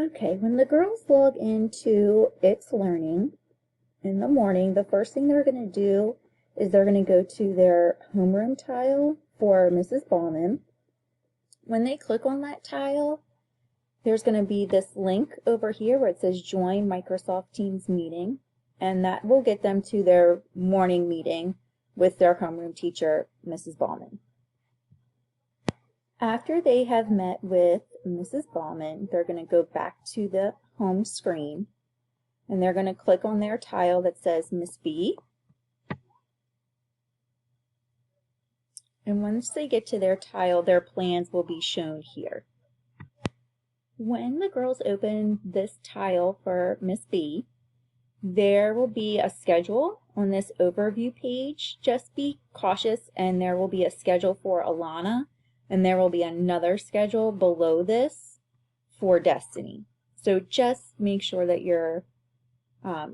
Okay, when the girls log into It's Learning in the morning, the first thing they're going to do is they're going to go to their homeroom tile for Mrs. Bauman. When they click on that tile, there's going to be this link over here where it says Join Microsoft Teams Meeting, and that will get them to their morning meeting with their homeroom teacher, Mrs. Bauman. After they have met with Mrs. Bauman, they're going to go back to the home screen and they're going to click on their tile that says Miss B. And once they get to their tile, their plans will be shown here. When the girls open this tile for Miss B, there will be a schedule on this overview page. Just be cautious, and there will be a schedule for Alanna, and there will be another schedule below this for Destinee. So just make sure that you're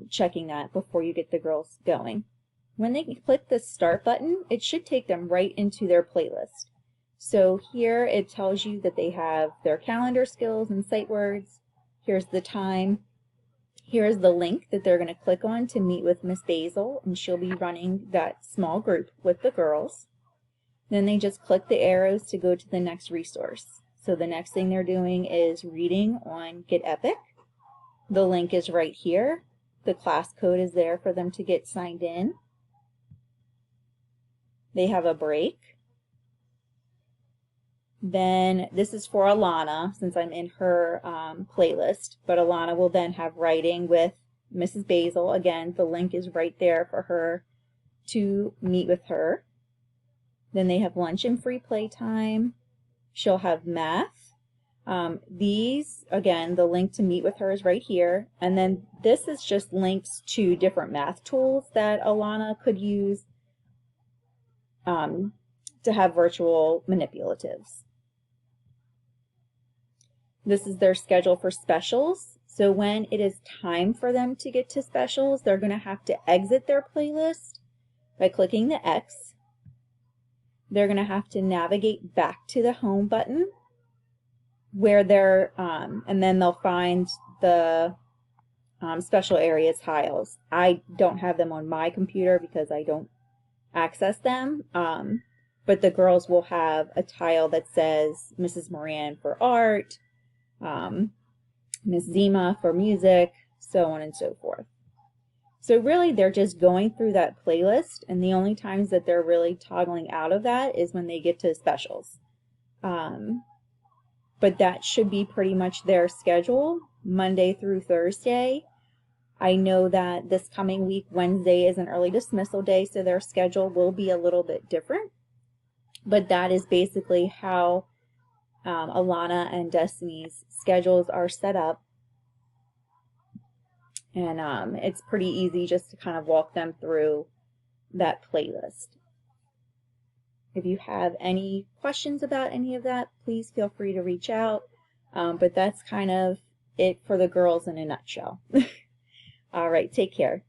checking that before you get the girls going. When they click the start button, it should take them right into their playlist. So here it tells you that they have their calendar skills and sight words. Here's the time. Here's the link that they're going to click on to meet with Miss Basil, and she'll be running that small group with the girls. Then they just click the arrows to go to the next resource. So the next thing they're doing is reading on Get Epic. The link is right here. The class code is there for them to get signed in. They have a break. Then this is for Alanna, since I'm in her playlist, but Alanna will then have writing with Mrs. Basil. Again, the link is right there for her to meet with her. Then they have lunch and free playtime. She'll have math. These, again, the link to meet with her is right here. And then this is just links to different math tools that Alanna could use to have virtual manipulatives. This is their schedule for specials. So when it is time for them to get to specials, they're going to have to exit their playlist by clicking the X. They're going to have to navigate back to the home button where they're, and then they'll find the special area tiles. I don't have them on my computer because I don't access them, but the girls will have a tile that says Mrs. Moran for art, Miss Zima for music, so on and so forth. So really they're just going through that playlist, and the only times that they're really toggling out of that is when they get to specials. But that should be pretty much their schedule, Monday through Thursday. I know that this coming week, Wednesday, is an early dismissal day, so their schedule will be a little bit different. But that is basically how Alanna and Destinee's schedules are set up. And it's pretty easy just to kind of walk them through that playlist. If you have any questions about any of that, please feel free to reach out. But that's kind of it for the girls in a nutshell. All right, take care.